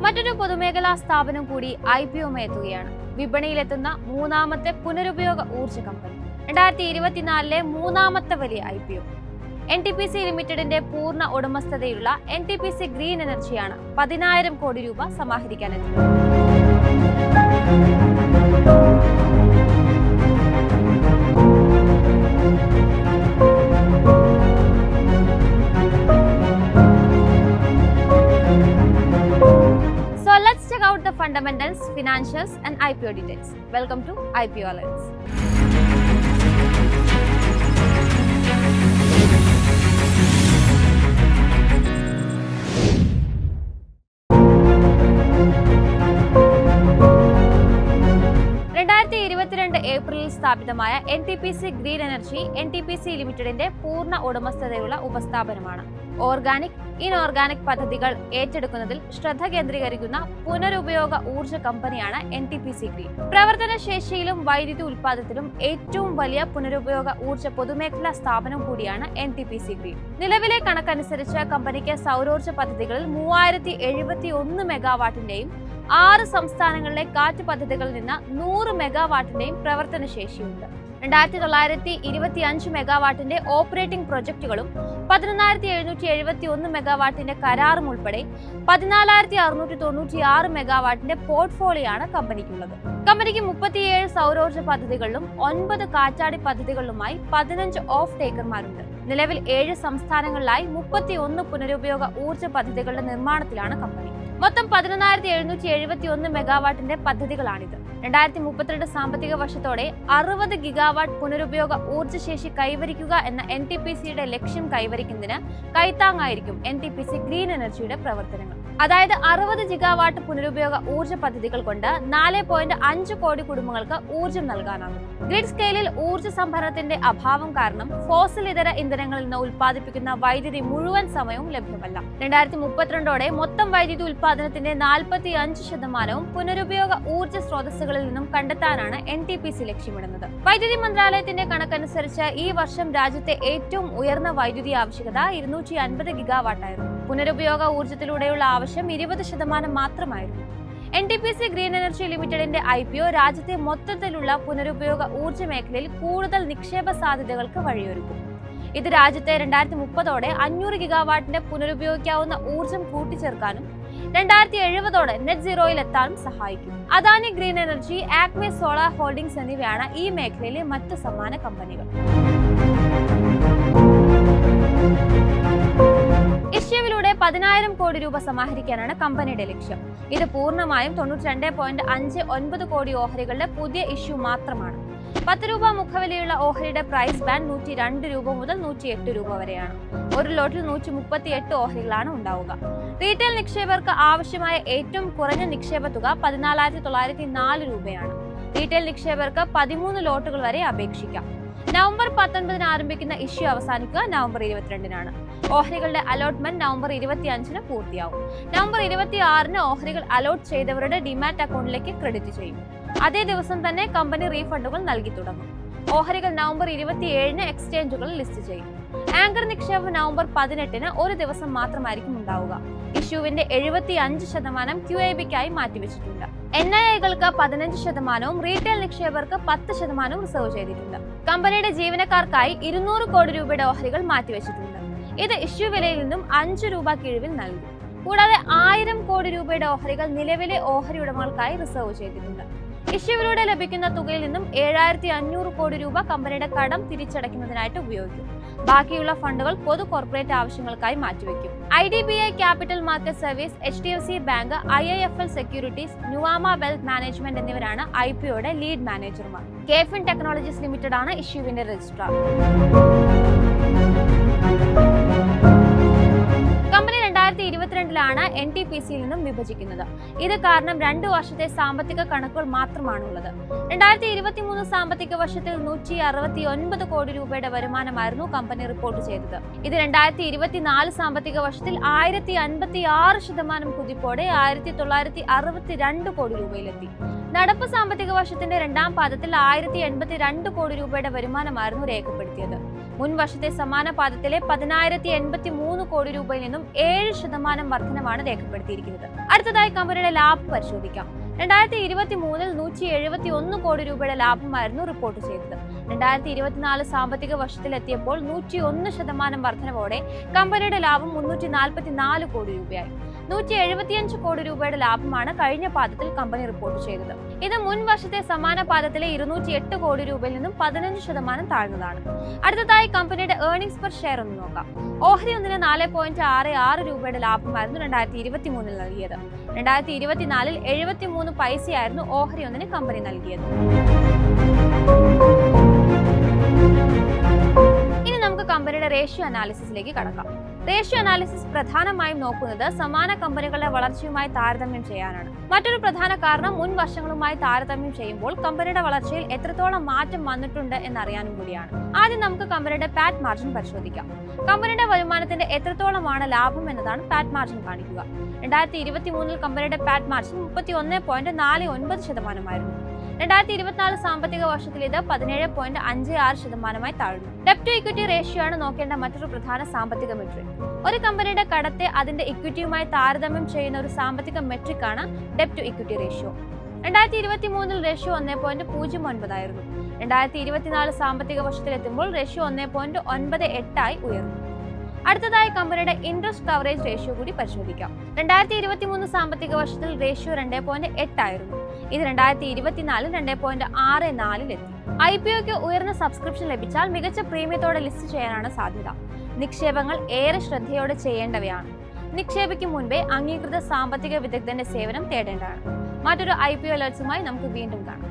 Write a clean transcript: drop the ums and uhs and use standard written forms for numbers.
മറ്റൊരു പൊതുമേഖലാ സ്ഥാപനം കൂടി IPOമായി എത്തുകയാണ്. വിപണിയിലെത്തുന്ന മൂന്നാമത്തെ പുനരുപയോഗ ഊർജ്ജ കമ്പനി. 2024 മൂന്നാമത്തെ വലിയ IPO. NTPC ലിമിറ്റഡിന്റെ പൂർണ്ണ ഉടമസ്ഥതയിലുള്ള NTPC ഗ്രീൻ എനർജിയാണ് 10,000 കോടി രൂപ സമാഹരിക്കാനെത്തുന്നത്. So let's check out the fundamentals, financials and IPO details. Welcome to IPO Alerts. ഏപ്രിലിൽ സ്ഥാപിതമായ NTPC ഗ്രീൻ എനർജി NTPC ലിമിറ്റഡിന്റെ പൂർണ്ണ ഉടമസ്ഥതയുള്ള ഉപസ്ഥാപനമാണ്. ഓർഗാനിക്, ഇൻഓർഗാനിക് പദ്ധതികൾ ഏറ്റെടുക്കുന്നതിൽ ശ്രദ്ധ കേന്ദ്രീകരിക്കുന്ന പുനരുപയോഗ ഊർജ്ജ കമ്പനിയാണ് NTPC ഗ്രീൻ. പ്രവർത്തനശേഷിയിലും വൈദ്യുതി ഉൽപ്പാദനത്തിലും ഏറ്റവും വലിയ പുനരുപയോഗ ഊർജ്ജ പൊതുമേഖലാ സ്ഥാപനം കൂടിയാണ് NTPC ഗ്രീൻ. നിലവിലെ കണക്കനുസരിച്ച് കമ്പനിക്ക് സൗരോർജ്ജ പദ്ധതികളിൽ 3071 മെഗാവാട്ടിന്റെയും 6 സംസ്ഥാനങ്ങളിലെ കാറ്റ് പദ്ധതികളിൽ നിന്ന് 100 മെഗാവാട്ടിന്റെയും പ്രവർത്തനശേഷിയുണ്ട്. 2925 മെഗാവാട്ടിന്റെ ഓപ്പറേറ്റിംഗ് പ്രൊജക്ടുകളും 11,771 മെഗാവാട്ടിന്റെ കരാറും ഉൾപ്പെടെ 14,696 മെഗാവാട്ടിന്റെ പോർട്ട്ഫോളിയോയാണ് കമ്പനിക്കുള്ളത്. കമ്പനിക്ക് 37 സൗരോർജ്ജ പദ്ധതികളിലും 9 കാറ്റാടി പദ്ധതികളിലുമായി 15 ഓഫ് ടേക്കർമാരുണ്ട്. നിലവിൽ 7 സംസ്ഥാനങ്ങളിലായി 31 പുനരുപയോഗ ഊർജ്ജ പദ്ധതികളുടെ നിർമ്മാണത്തിലാണ് കമ്പനി. മൊത്തം 11,771 മെഗാവാട്ടിന്റെ പദ്ധതികളാണിത്. 2032 സാമ്പത്തിക വർഷത്തോടെ 60 ഗിഗാവാട്ട് പുനരുപയോഗ ഊർജ്ജശേഷി കൈവരിക്കുക എന്ന NTPCയുടെ ലക്ഷ്യം കൈവരിക്കുന്നതിന് കൈത്താങ്ങായിരിക്കും NTPC ഗ്രീൻ എനർജിയുടെ പ്രവർത്തനങ്ങൾ. അതായത് 60 ജിഗാവാട്ട് പുനരുപയോഗ ഊർജ്ജ പദ്ധതികൾ കൊണ്ട് 4.5 കോടി കുടുംബങ്ങൾക്ക് ഊർജ്ജം നൽകാനാകും. ഗ്രിഡ് സ്കെയിലിൽ ഊർജ്ജ സംഭരണത്തിന്റെ അഭാവം കാരണം ഫോസിൽ ഇതര ഇന്ധനങ്ങളിൽ നിന്ന് ഉൽപ്പാദിപ്പിക്കുന്ന വൈദ്യുതി മുഴുവൻ സമയവും ലഭ്യമല്ല. 2032ഓടെ മൊത്തം വൈദ്യുതി ഉൽപ്പാദനത്തിന്റെ 45% പുനരുപയോഗ ഊർജ്ജ സ്രോതസ്സുകളിൽ നിന്നും കണ്ടെത്താനാണ് NTPC ലക്ഷ്യമിടുന്നത്. വൈദ്യുതി മന്ത്രാലയത്തിന്റെ കണക്കനുസരിച്ച് ഈ വർഷം രാജ്യത്തെ ഏറ്റവും ഉയർന്ന വൈദ്യുതി ആവശ്യകത 250 ഗിഗാവാട്ടായിരുന്നു. പുനരുപയോഗ ഊർജ്ജത്തിലൂടെയുള്ള ആവശ്യം 20% മാത്രമായിരുന്നു. NTPC ഗ്രീൻ എനർജി ലിമിറ്റഡിന്റെ IPO രാജ്യത്തെ മൊത്തത്തിലുള്ള പുനരുപയോഗ ഊർജ്ജ മേഖലയിൽ കൂടുതൽ നിക്ഷേപ സാധ്യതകൾക്ക് വഴിയൊരുക്കും. ഇത് രാജ്യത്തെ 2030ഓടെ 500 ഗിഗാവാട്ടിന്റെ പുനരുപയോഗിക്കാവുന്ന ഊർജ്ജം കൂട്ടിച്ചേർക്കാനും 2070ഓടെ നെറ്റ് സീറോയിൽ എത്താനും സഹായിക്കും. Adani green energy, ACME solar holdings എന്നിവയാണ് ഈ മേഖലയിലെ മറ്റ് സമാന കമ്പനികൾ. ഇഷ്യൂവിലൂടെ 10,000 കോടി രൂപ സമാഹരിക്കാനാണ് കമ്പനിയുടെ ലക്ഷ്യം. ഇത് പൂർണ്ണമായും 92.59 കോടി ഓഹരികളുടെ പുതിയ ഇഷ്യൂ മാത്രമാണ്. 10 രൂപ മുഖവിലയുള്ള ഓഹരിയുടെ പ്രൈസ് ബാൻഡ് 102 രൂപ മുതൽ 108 രൂപ വരെയാണ്. ഒരു ലോട്ടിൽ 138 ഓഹരികളാണ് ഉണ്ടാവുക. റീറ്റെയിൽ നിക്ഷേപകർക്ക് ആവശ്യമായ ഏറ്റവും കുറഞ്ഞ നിക്ഷേപ തുക 14,904 രൂപയാണ്. റീറ്റെയിൽ നിക്ഷേപകർക്ക് 13 ലോട്ടുകൾ വരെ അപേക്ഷിക്കാം. നവംബർ 19 ആരംഭിക്കുന്ന ഇഷ്യൂ അവസാനിക്കുക നവംബർ 22 ഓഹരികളുടെ അലോട്ട്മെന്റ് നവംബർ 25 പൂർത്തിയാവും. നവംബർ 26 ഓഹരികൾ അലോട്ട് ചെയ്തവരുടെ ഡിമാറ്റ് അക്കൗണ്ടിലേക്ക് ക്രെഡിറ്റ് ചെയ്യും. അതേ ദിവസം തന്നെ കമ്പനി റീഫണ്ടുകൾ നൽകി തുടങ്ങും. ഓഹരികൾ നവംബർ 27 എക്സ്ചേഞ്ചുകളിൽ ലിസ്റ്റ് ചെയ്യും. ആങ്കർ നിക്ഷേപം നവംബർ 18 ഒരു ദിവസം മാത്രമായിരിക്കും ഉണ്ടാവുക. ഇഷ്യൂവിന്റെ 75% QIBക്കായി മാറ്റിവെച്ചിട്ടുണ്ട്. NIIകൾക്ക് 15%, റീറ്റെയിൽ നിക്ഷേപകർക്ക് 10% റിസർവ് ചെയ്തിട്ടുണ്ട്. കമ്പനിയുടെ ജീവനക്കാർക്കായി 200 കോടി രൂപയുടെ ഓഹരികൾ മാറ്റിവെച്ചിട്ടുണ്ട്. ഇത് ഇഷ്യൂ വിലയിൽ നിന്നും 5 രൂപ കിഴിവിൽ നൽകും. കൂടാതെ 1000 കോടി രൂപയുടെ ഓഹരികൾ നിലവിലെ ഓഹരി ഉടമകൾക്കായി റിസർവ് ചെയ്തിട്ടുണ്ട്. ഇഷ്യൂവിലൂടെ ലഭിക്കുന്ന തുകയിൽ നിന്നും 7,500 കോടി രൂപ കമ്പനിയുടെ കടം തിരിച്ചടയ്ക്കുന്നതിനായിട്ട് ഉപയോഗിക്കും. ബാക്കിയുള്ള ഫണ്ടുകൾ പൊതു കോർപ്പറേറ്റ് ആവശ്യങ്ങൾക്കായി മാറ്റിവെക്കും. IDBI capital market service, HDFC bank, IIFL securities, Nuvama wealth management എന്നിവരാണ് IPOയുടെ ലീഡ് മാനേജർമാർ. KFin ടെക്നോളജീസ് ലിമിറ്റഡ് ആണ് ഇഷ്യൂവിന്റെ രജിസ്ട്രാർ. കമ്പനി 2022 NTPCയിൽ നിന്നും വിഭജിക്കുന്നത്. ഇത് കാരണം 2 വർഷത്തെ സാമ്പത്തിക കണക്കുകൾ മാത്രമാണുള്ളത്. 2023 സാമ്പത്തിക വർഷത്തിൽ 169 കോടി രൂപയുടെ വരുമാനമായിരുന്നു കമ്പനി റിപ്പോർട്ട് ചെയ്തത്. ഇത് 2024 സാമ്പത്തിക വർഷത്തിൽ 1056% കുതിപ്പോടെ 1962 കോടി രൂപയിലെത്തി. നടപ്പ് സാമ്പത്തിക വർഷത്തിന്റെ 2ാം പാദത്തിൽ 1082 കോടി രൂപയുടെ വരുമാനമായിരുന്നു രേഖപ്പെടുത്തിയത്. മുൻ വർഷത്തെ സമാന പാദത്തിലെ 10,083 കോടി രൂപയിൽ നിന്നും 7% വർധനമാണ് രേഖപ്പെടുത്തിയിരിക്കുന്നത്. അടുത്തതായി കമ്പനിയുടെ ലാഭം പരിശോധിക്കാം. 2023 171 കോടി രൂപയുടെ ലാഭമായിരുന്നു റിപ്പോർട്ട് ചെയ്തത്. 2024 സാമ്പത്തിക വർഷത്തിലെത്തിയപ്പോൾ 101% വർധനവോടെ കമ്പനിയുടെ ലാഭം 344 കോടി രൂപയായി. 175 കോടി രൂപയുടെ ലാഭമാണ് കഴിഞ്ഞ പാദത്തിൽ കമ്പനി റിപ്പോർട്ട് ചെയ്തത്. ഇത് മുൻ വർഷത്തെ സമാന പാദത്തിലെ 208 കോടി രൂപയിൽ നിന്നും 15% താഴ്ന്നതാണ്. അടുത്തതായി കമ്പനിയുടെ ഏർണിംഗ്സ് പെർ ഷെയർ ഒന്ന് നോക്കാം. ഓഹരി ഒന്നിന് 4.66 രൂപയുടെ ലാഭമായിരുന്നു 2023 നൽകിയത്. 2024 73 പൈസയായിരുന്നു ഓഹരി ഒന്നിന് കമ്പനി നൽകിയത്. ഇനി നമുക്ക് കമ്പനിയുടെ റേഷ്യോ അനാലിസിസിലേക്ക് കടക്കാം. റേഷ്യോ അനാലിസിസ് പ്രധാനമായും നോക്കുന്നത് സമാന കമ്പനികളുടെ വളർച്ചയുമായി താരതമ്യം ചെയ്യാനാണ്. മറ്റൊരു പ്രധാന കാരണം മുൻ വർഷങ്ങളുമായി താരതമ്യം ചെയ്യുമ്പോൾ കമ്പനിയുടെ വളർച്ചയിൽ എത്രത്തോളം മാറ്റം വന്നിട്ടുണ്ട് എന്നറിയാനും കൂടിയാണ്. ആദ്യം നമുക്ക് കമ്പനിയുടെ പാറ്റ് മാർജിൻ പരിശോധിക്കാം. കമ്പനിയുടെ വരുമാനത്തിന്റെ എത്രത്തോളമാണ് ലാഭം എന്നതാണ് പാറ്റ് മാർജിൻ കാണിക്കുക. 2023 കമ്പനിയുടെ പാറ്റ് മാർജിൻ 31.49% 2024 സാമ്പത്തിക വർഷത്തിൽ ഇത് 17.56% താഴ്ന്നു. ഡെപ്റ്റ് ടു ഇക്വിറ്റി റേഷ്യോ ആണ് നോക്കേണ്ട മറ്റൊരു പ്രധാന സാമ്പത്തിക മെട്രിക്. ഒരു കമ്പനിയുടെ കടത്തെ അതിന്റെ ഇക്വിറ്റിയുമായി താരതമ്യം ചെയ്യുന്ന ഒരു സാമ്പത്തിക മെട്രിക് ആണ് ഡെപ്റ്റ് ടു ഇക്വിറ്റി റേഷ്യോ. 2023 റേഷ്യോ 1.09 ആയിരുന്നു. 2024 സാമ്പത്തിക വർഷത്തിലെത്തുമ്പോൾ റേഷ്യോ 1.98 ഉയർന്നു. അടുത്തതായി കമ്പനിയുടെ ഇൻട്രസ്റ്റ് കവറേജ് റേഷ്യോ കൂടി പരിശോധിക്കാം. 2023 സാമ്പത്തിക വർഷത്തിൽ റേഷ്യോ 2.8 ആയിരുന്നു. ഇത് 2024 2.64 എത്തി. IPOക്ക് ഉയർന്ന സബ്സ്ക്രിപ്ഷൻ ലഭിച്ചാൽ മികച്ച പ്രീമിയത്തോടെ ലിസ്റ്റ് ചെയ്യാനാണ് സാധ്യത. നിക്ഷേപങ്ങൾ ഏറെ ശ്രദ്ധയോടെ ചെയ്യേണ്ടവയാണ്. നിക്ഷേപിക്കും മുൻപേ അംഗീകൃത സാമ്പത്തിക വിദഗ്ധന്റെ സേവനം തേടേണ്ടതാണ്. മറ്റൊരു IPO അലേർട്സുമായി നമുക്ക് വീണ്ടും കാണാം.